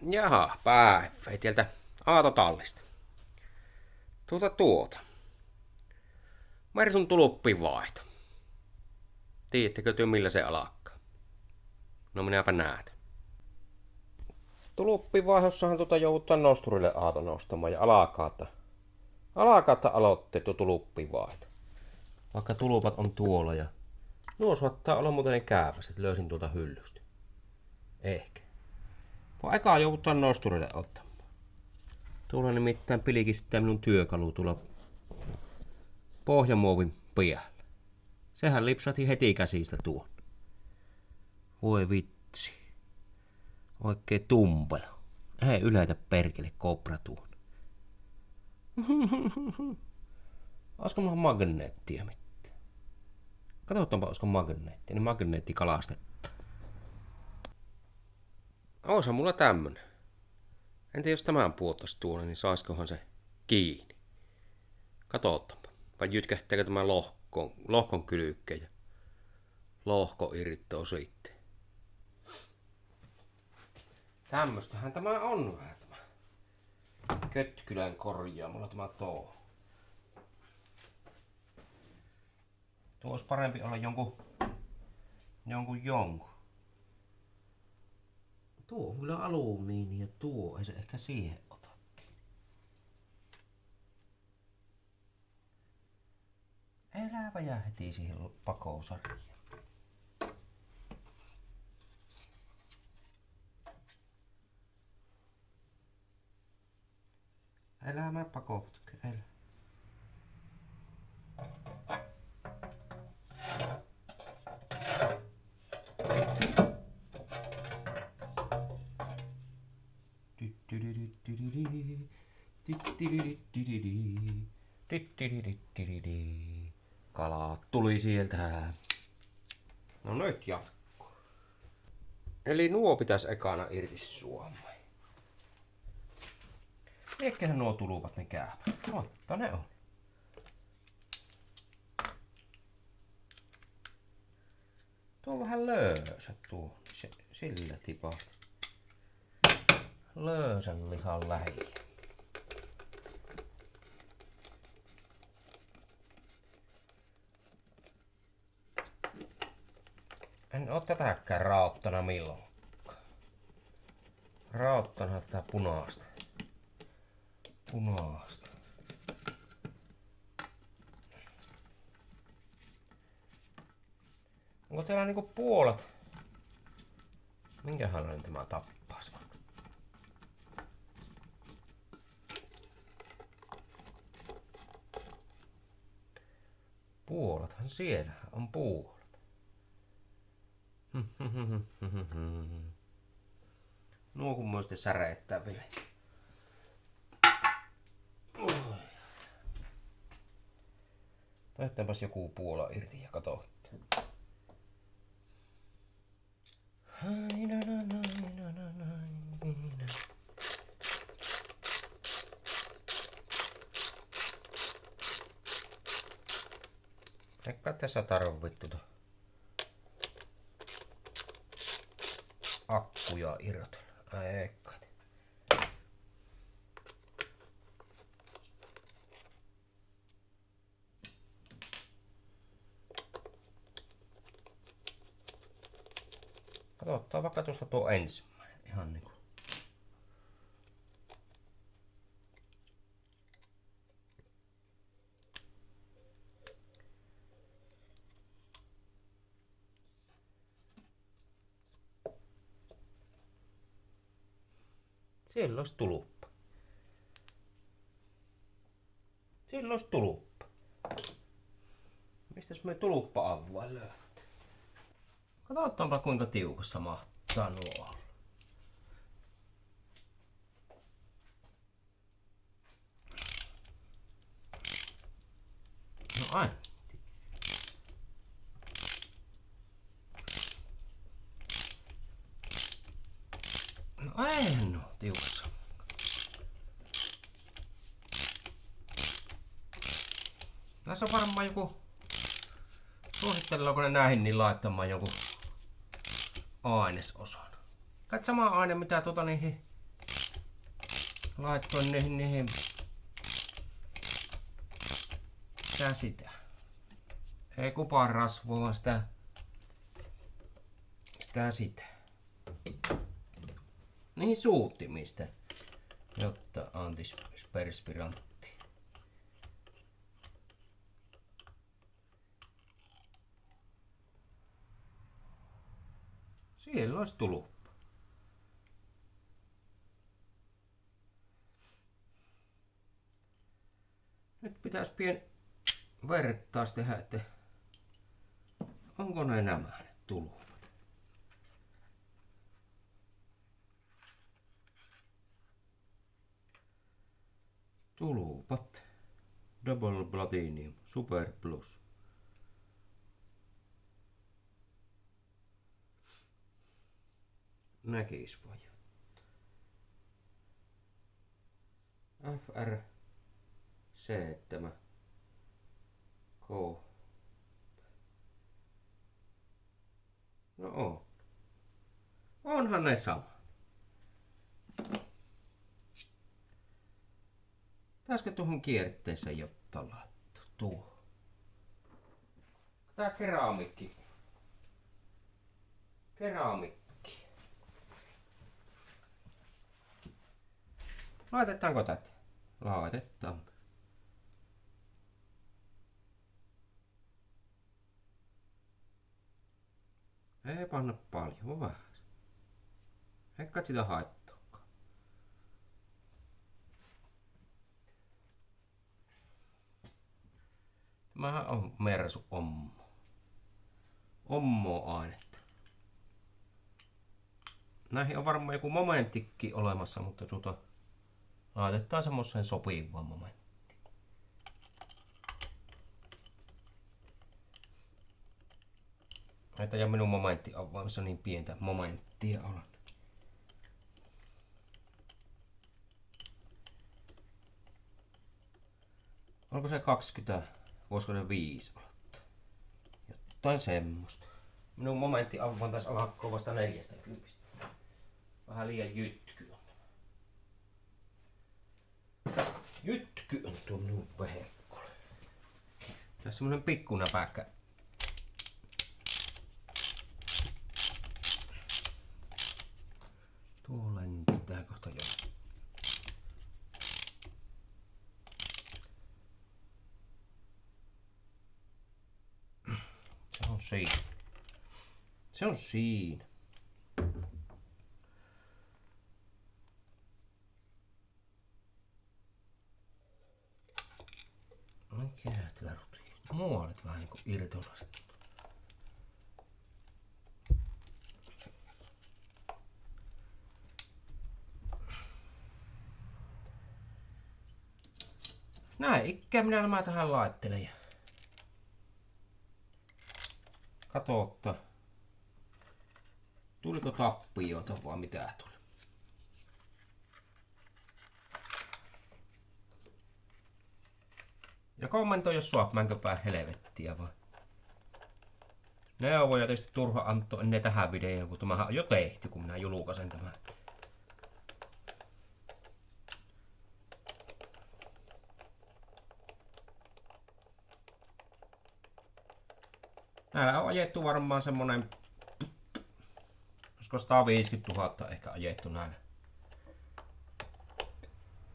Jaha, päivä Aatotallista. Mersun tuluppin vaihto. Tiedättekö työ millä se alkaa? No minäpä näet. Tuluppin vaihdossahan joudutaan nosturille aato nostamaan ja alakaatta aloitteet tuluppin vaihto. Vaikka tulupat on tuolla ja nuo saattaa olla muuten ne kääpäs, että löysin tuolta hyllystä. Ehkä. Vaan ekaa joudutaan nosturille ottamaan. Tuolla nimittäin pilkistää minun työkalu tuolla pohjamuovin päällä. Sehän lipsahti heti käsistä tuon. Voi vitsi. Oikein tumpelo. Ei yleitä perkele kobra tuon. Olisiko mulla magneettia mitään? Katsotaanpa olisiko magneettia. Niin magneetti kalastetta. Oisa mulla tämmönen. En tiedä jos tämän puoltas tuonne, niin saiskohan se kiinni. Katsotaanpa. Vai jytkähtääkö tämä lohkon kylkkeen ja lohko irrittoo sitten. Tämmöstähän tämä on vähän tämä Kötkylän korjaamolla tämä touhu. Tuo olisi parempi olla jonkun. Tuo on kyllä alumiini ja tuo ei se ehkä siihen otakin. Eläpä jää heti siihen pakosarjaan. Älä mä pakotke, älä. Kalat tuli sieltä. No nyt jatkuu. Eli nuo pitäisi ekana irti suomeen. Eiköhän nuo tulupat ne kääpä. Totta ne on. Tuo on vähän löysä tuo. Sillä tipahti. Löysän lihan lähi. En oo tätäkään rauttana milloinkaan. Rauttana tätä punaasta. Onko täällä niinku puolet? Minkälainen tämä tappas on? Puolethan siellä on puolet. Nuo kun muisti säreittää vielä. Taitetaanpas joku puola irti ja katsotte. Eikä tässä tarvittu akkuja irrotella. Eikä. Katsotaan vaikka tuosta tuo ensimmäinen. Ihan niinku. Siellä olisi tuluppa. Mistäs me tuluppa-avua löytää? Katsotaanpa kuinka tiukassa mahtaa nuo olla. No Antti. No en oo tiukassa. Tässä on varmaan joku. Suosittellaanko ne näihin niin laittamaan joku ainesosan. Kai sama aine mitä niihin laittoin niihin sitä. Ei kuparasvua, vaan sitä. Niihin suuttimista, jotta antisperspirantti. Siellä olisi tullut. Nyt pitäisi vertaus tehdä, että onko ne nämä tuluvat. Tulupat. Double Platinum Super Plus. Näkis vai. FR 7 K. No on. Onhan ne sama. Taisikö tuohon kierteeseen jotta laittu? Tuo. Tää keramikki. Laitetaanko tätä? Laitetaan. Ei panna paljon, vähän. Eikä sitä haittaakaan. Tämähän on Mersu Ommo. Ommo-ainetta. Näihin on varmaan joku momenttikki olemassa, mutta laitetaan semmoiseen sopivaan momenttiin. Näitä ja minun momenttiavaimissa niin pientä momenttia on. Onko se 20? Voisiko se 5 olla? Jotain semmoista. Minun momenttiavain taisi alkaa vasta 40. Vähän liian jytky on. Jytky on tuo minun vehekkolle. Tässä semmonen pikkunäpäkkä. Tuo lentää kohta jo. Se on siinä. Se on siinä. Mikä tällä rutiin? Muualet vähän niinku irtonaiset. Näin ikkään minä nämä tähän laittelen. Katsotaan. Tuliko tappiota vai mitä tuli? Ja kommentoi jos suop mänköpää helvettiä vai. Neuvoja tietysti turha antoi ennen tähän videoon, kun tämähän on jo tehty, kun minä julkaisen tämän. Näillä on ajettu varmaan semmonen, olisiko 150 000 ehkä ajettu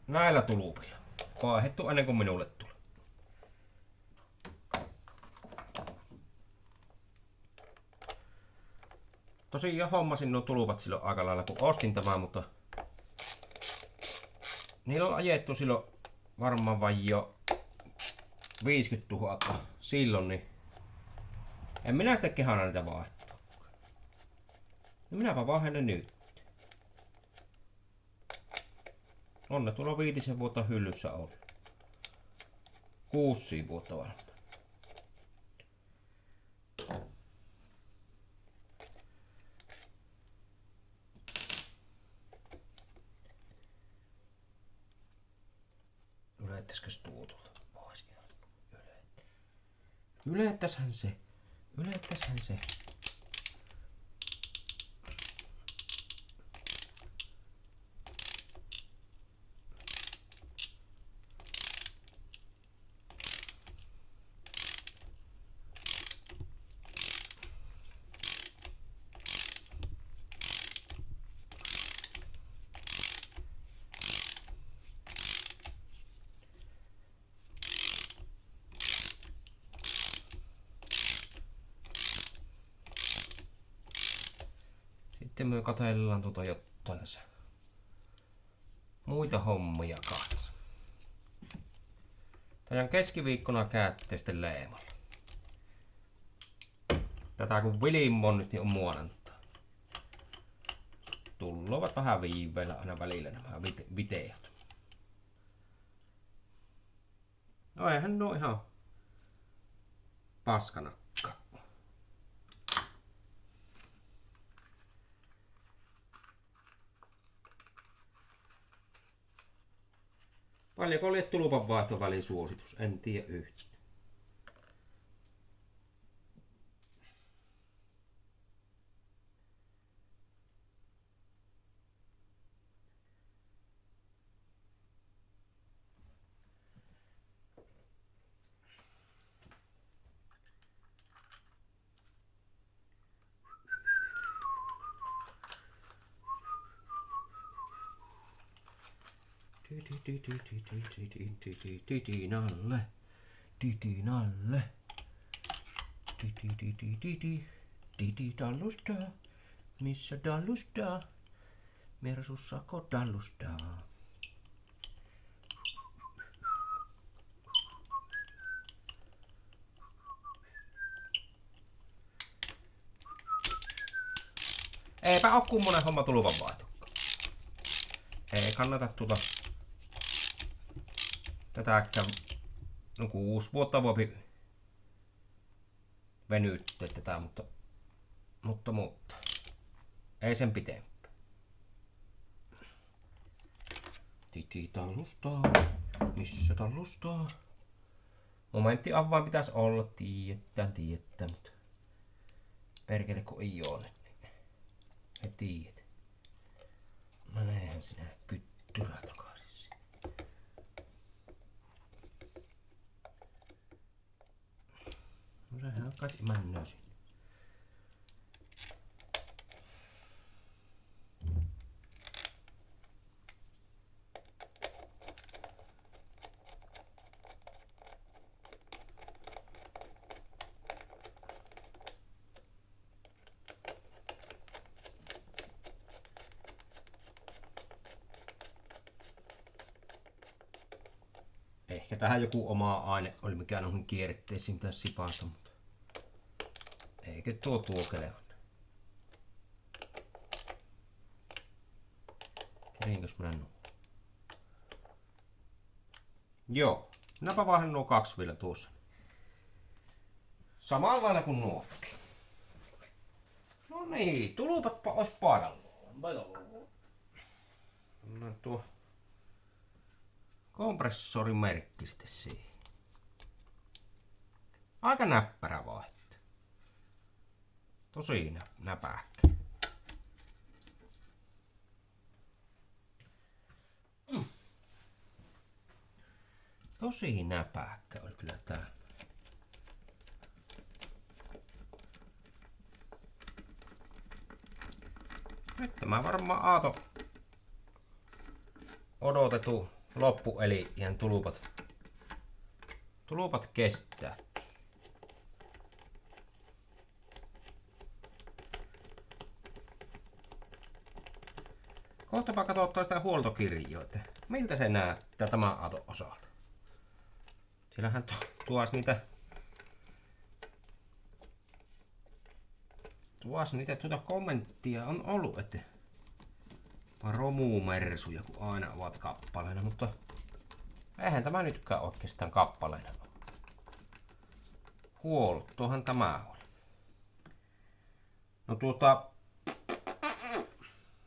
näillä tulupilla. Vaihdettu ennen kuin minulle tuli. Tosiaan hommasin nuo tulupat silloin aika lailla kun ostin tämän, mutta niillä on ajettu silloin varmaan vain jo 50 000 silloin, niin en minä sitä kehana niitä vaihtaa. No minäpä vaihdan ne nyt. On ne tuolla 5 vuotta hyllyssä on. 6 vuotta varmaan. Ylettäisikös tuo tuolta pois ihan? Ylettäishän se. Sitten me katsellaan jotain tässä. Muita hommia kanssa. Tajan keskiviikkona käänteisten leemalla. Tätä kun Vilimon nyt niin on muonantaa. Tullovat vähän viiveillä aina välillä nämä videot. No eihän nuo ihan paskanakka. Paljonko oli tulupanvaihto välisuositus? En tiedä yhtään. Titinalle. Titi dallustaa. Missä dallustaa? Mersussako dallustaa? Eipä oo kummonen homma tuluvanvaihtokaan. Ei kannata tätäkään, no 6 vuotta voi venyttää tätä, mutta ei sen pitempään. Titi tallustaa, missä tallustaa? Momentti avain pitäisi olla, tiedetään, mutta perkele kun ei oo nyt, niin ei tiedä. Menehän sinä kyttyrä takaisin. No sehän kai männöö sinne. Ehkä tähän joku oma aine oli, mikä noihin kierretteisiin pitäisi sipata, mutta eikö tuo kelevan. Kerinkös minä nuo? Joo, minäpä vaihdan nuo 2 vielä tuossa. Samalla lailla kuin nuokin. No niin, tulupatpa ois paikallaan. No tuo kompressorimerkki sitten siihen. Aika näppärä vaihto. Tosi näpähkä. Tosi näpähkä oli kyllä tää. Nyt tämä varmaan aato odotettu loppueliän tulupat kestää. Kohtapa katsotaan sitä huoltokirjoa, että miltä se näyttää tämän aaton osalta. Siellähän tuossa niitä kommenttia on ollut, että romumersuja kun aina ovat kappaleina, mutta eihän tämä nytkään oikeastaan kappaleina ole. Huoltohan tämä oli. No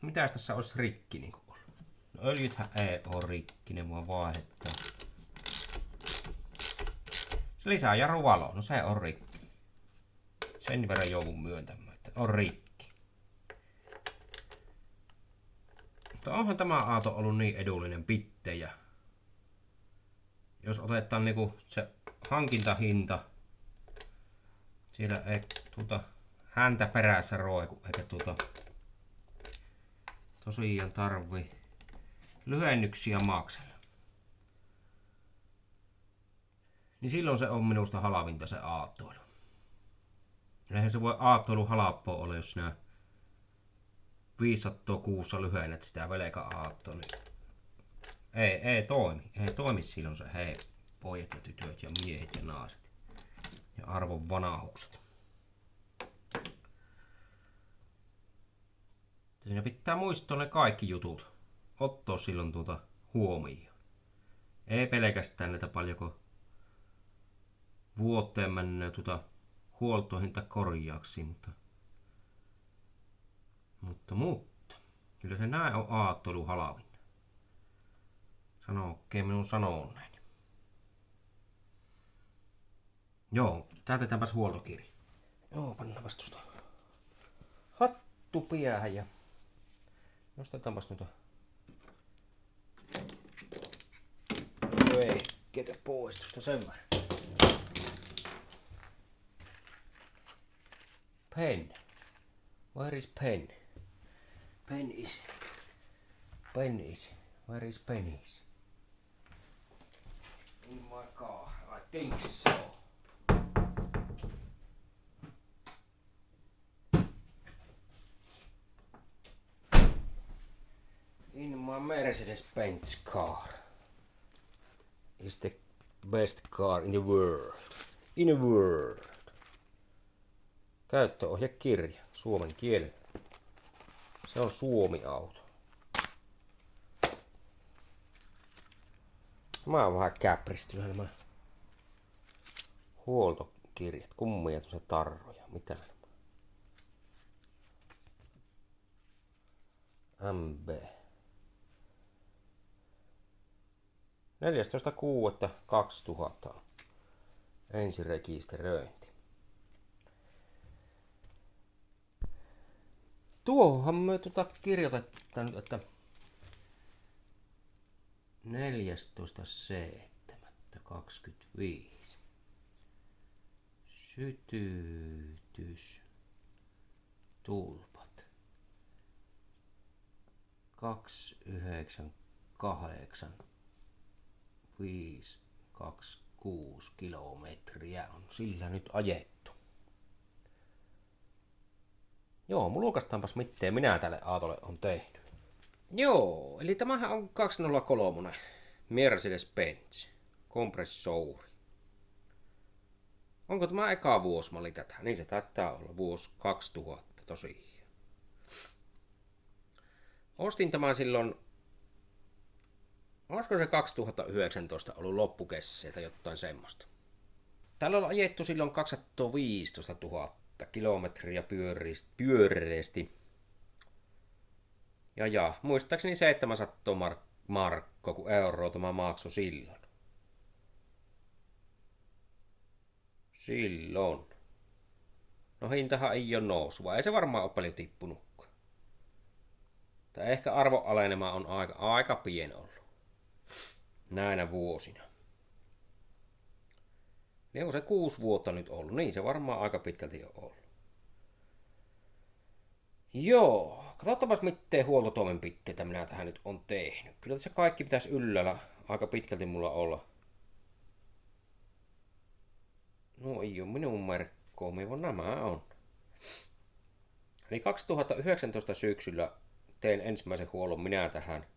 mitäs tässä olisi rikki niin ollut? No öljythän ei ole rikki, ne voi vaihtaa. Se lisää jarruvalo, no se on rikki. Sen verran joudun myöntämään, että on rikki. Mutta onhan tämä aato ollut niin edullinen pittejä. Jos otetaan niinku se hankintahinta, siellä ei häntä perässä roiku, eikä tosiaan tarvii lyhennyksiä maksella. Niin silloin se on minusta halvinta se aattoilu. Eihän se voi aattoilu halappoa olla, jos nää 500 kuussa lyhennät sitä velka-aattoa, niin ei toimi silloin se hei pojat ja tytöt ja miehet ja naiset ja arvon vanahukset. Siinä pitää muistaa ne kaikki jutut, ottaa silloin huomioon. Ei pelkästään näitä paljonko vuoteen menee huoltoihin tai korjauksiin, mutta kyllä se näin on aattoilu halvinta. Sano oikein minun sanoo näin. Joo, täytetäänpäs huoltokirja. Joo, pannaanpas tuosta hattu päähän ja nostetaanpas noita vehkeitä pois tuosta sen verran. Pen. Where is pen? Pen is. Where is pen is? In my car. I think so. In my Mercedes-Benz car. Is the best car in the world. In the world. Käyttöohjekirja suomen kielellä. Se on Suomi-auto. Mä oon vähän käpristynyt nämä huoltokirjat. Kummia tuossa tarroja. Mitä MB. 14.6.2000 ensirekisteröinti. Tuohon me kirjoitetaan nyt, että 14.7.25 sytytys tulpat 298 526 kilometriä on sillä nyt ajettu. Joo, mulkastaanpas mitteen minä tälle autolle on tehnyt. Joo, eli tämähän on 203 Mercedes-Benz kompressori. Onko tämä eka vuosimalli tätä? Niin se taitaa olla vuosi 2000 tosiaan. Ostin tämän silloin, olisiko se 2019 ollut loppukesä tai jotain semmoista. Tällä on ajettu silloin 215 000 kilometriä pyöreästi. Ja muistaakseni 700 markkoa kuin euroa tämä maksoi silloin. No hintahan ei ole noussut, ei se varmaan ole paljon tippunutkaan. Tai ehkä arvoalenema on aika pieni ollut. Näinä vuosina. Niin on se 6 vuotta nyt ollut, niin se varmaan aika pitkälti on ollut. Joo, katsotaanpas miten huoltotoimenpiteitä minä tähän nyt on tehnyt. Kyllä tässä kaikki pitäisi yllällä aika pitkälti mulla olla. No ei oo minun merkkoa, vaan nämä on. Eli 2019 syksyllä tein ensimmäisen huollon minä tähän.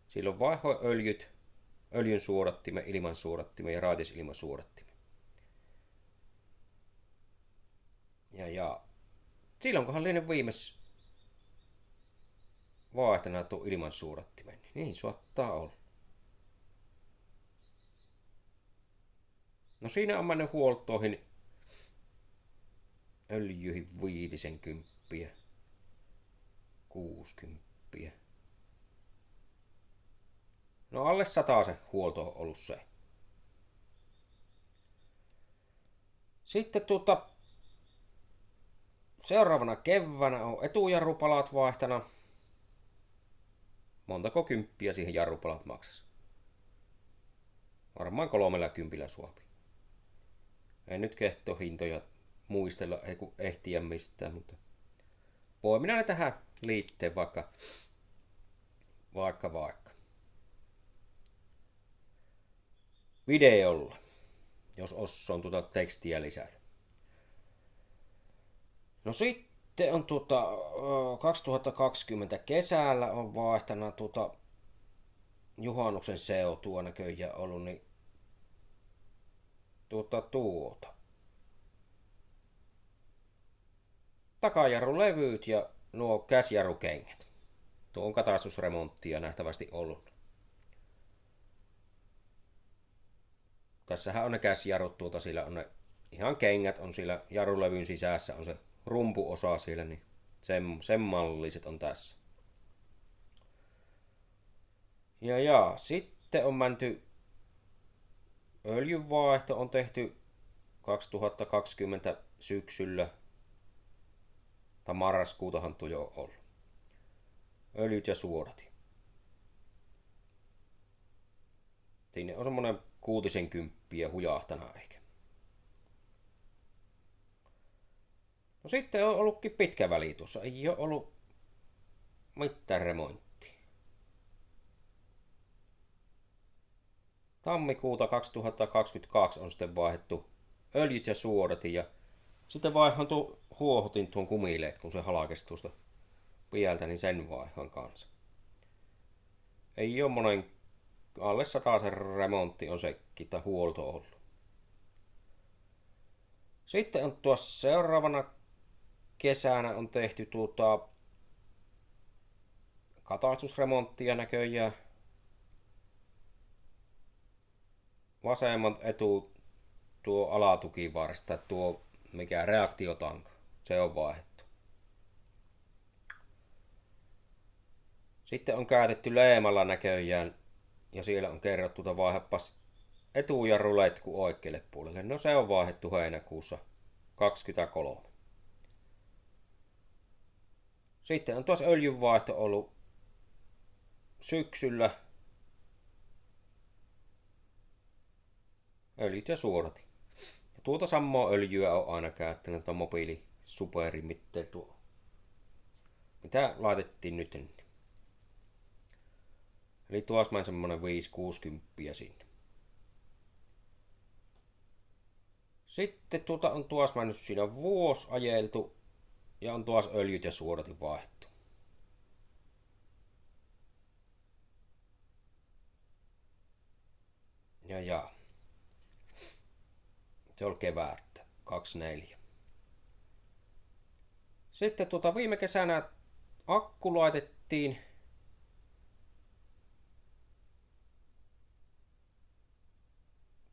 Silloin vaihoin öljyn suodattimen, ilman suodattimen ja raitisilman suodattimen. Ja silloinkohan lienen viimeis vaihtana tuon ilman suodattimen. Niin saattaa olla. No siinä on mennyt huoltoihin öljyihin 50, 60. No alle 100 se huolto on ollut se. Sitten seuraavana keväänä on etujarrupalat vaihtana. Montako kymppiä siihen jarrupalat maksas? Varmaan 30 suopi. En nyt kehtoo hintoja muistella, ei kun ehtiä mistään, mutta voi minä ne tähän liitteen vaikka. Videolla, jos osaan tekstiä lisätä. No sitten Sitten on 2020 kesällä on vaihtanut juhannuksen seutua näköjään ollut, niin takajarrulevyt ja nuo käsjarrukengät. Tuo on katastusremonttia nähtävästi ollut. Tässähän on ne käsjarrut, sillä on ne ihan kengät on sillä jarrulevyn sisässä, on se rumpuosa siellä, niin sen malliset on tässä. Ja sitten on menty öljynvaihto on tehty 2020 syksyllä, tai marraskuutahan tuo jo ollut. Öljyt ja suodatin. Sinne on semmonen 60 hujahtana ehkä. No sitten on ollutkin pitkä väli tuossa. Ei ole ollut mitään remonttia. Tammikuuta 2022 on sitten vaihdettu öljyt ja suodatin ja sitten huohotin tuon kumileet, kun se halkesi tuosta pieltä, niin sen vaihan kanssa. Ei ole monen alle 100 remontti on sekin tai huolto ollut. Sitten on tuossa seuraavana kesänä on tehty katastusremonttia näköjään. Vasemman tuo alatukivarsta, tuo mikä reaktiotanko, se on vaihdettu. Sitten on käytetty leemalla näköjään ja siellä on kerrottu, että vaihdepas etujarruletku oikealle puolelle. No se on vaihdettu heinäkuussa 23. Sitten on tuossa öljynvaihto ollut syksyllä. Öljyt ja suodatin. Ja tuota samaa öljyä on aina käyttänyt, tuota mobiili superi, mitä laitettiin nyt. Eli tuossa mä semmonen 5-60 sinne. Sitten on tuossa mennyt siinä vuosi ajeltu ja on tuossa öljyt ja suodatin vaihdettu. Ja. Se oli keväättä, 24. Sitten viime kesänä akku laitettiin.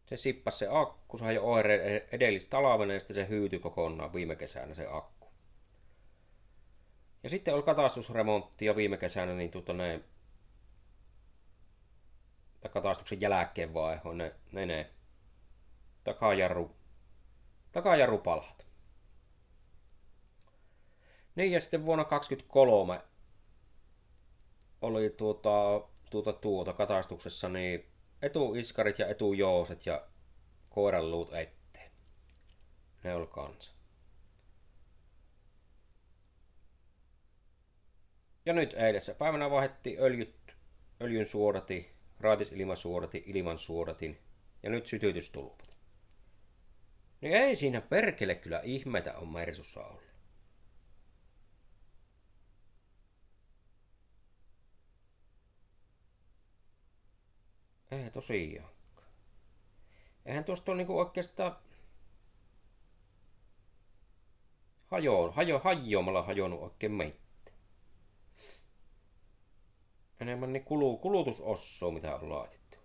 Se sippasi se akku, sai oireen edellistä talvena ja sitten se hyytyi kokonaan viime kesänä se akku. Ja sitten oli katastusremontti ja viime kesänä niin katastuksen jälkeen vaihoin ne takajarrupalhat. Niin ja sitten vuonna 2023 oli katastuksessa niin etuiskarit ja etujooset ja koiranluut eteen. Ne oli kanssa. Ja nyt eilisessä päivänä vaihdettiin öljyn suodatin, raatisilmasuodatin, ilman suodatin ja nyt sytytystulpat. Niin ei siinä perkele kyllä ihmeitä on Mersussa ollut. Ei tosiaankaan. Eihän tuosta ole niinku oikeastaan hajoamalla hajonnut oikein meitä. Enemmän niin kulutusossua mitä on laitettu.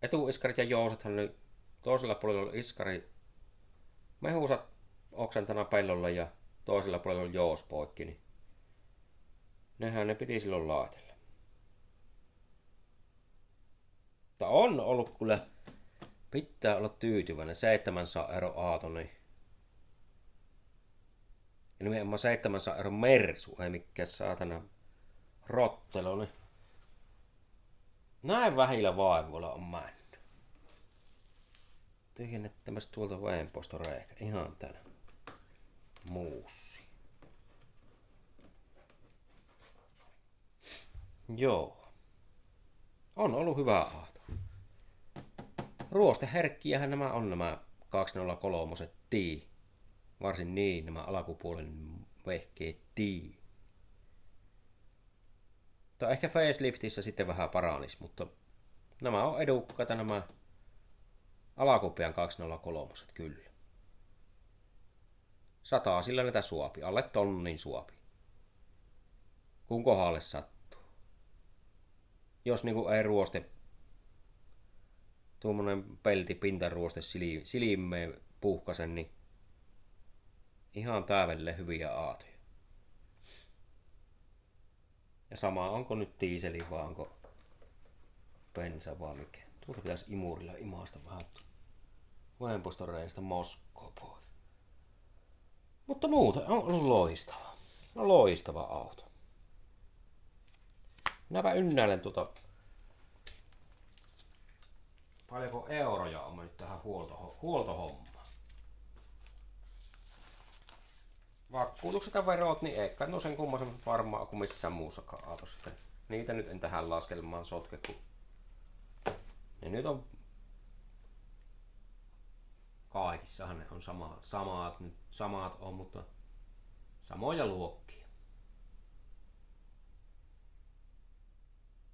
Etuiskarit ja jousethan nyt toisella puolella oli iskari mehusat oksentana pellolla ja toisella puolella oli joos poikki, niin nehän ne piti silloin laitella. Mutta on ollut kyllä, pitää olla tyytyväinen, 700 € aato, niin ja nimenomaan 700 € Mersu, ei mikään saatana rottelo, niin näin vähillä vaivoilla on mennyt. Tyhjennettämässä tuolta väenpostoreikä, ihan tänä muussi. Joo. On ollut hyvä aato. Ruosteherkkiähän nämä on nämä 203 tii. Varsin niin nämä alkupuolen vehkeet tii. Mutta ehkä faceliftissä sitten vähän paranis, mutta nämä on edukkaita nämä alakupean 203 kyllä. 100 sillä näitä suopi, alle tonnin suopi. Kun kohdalle sattuu. Jos niinku ei ruoste, tuommoinen pelti pintaruoste silmeen puhkasen, niin ihan täydelle hyviä aatoja. Ja sama onko nyt diiseli vai onko bensa vai mikä. Tuolta pitäisi imurilla imaasta vähän venpostoreista moskoa pois. Mutta muuten on ollut loistava. No loistava auto. Minäpä ynnäilen paljonko euroja on mennyt tähän huoltohommaan. Vakuutukset ja verot, niin eikä no sen kummoisen varmaan kuin missään muussakaan autossa. Niitä nyt en tähän laskelmaan sotke, kun ne nyt on kaikissahan ne on samat on, mutta samoja luokkia.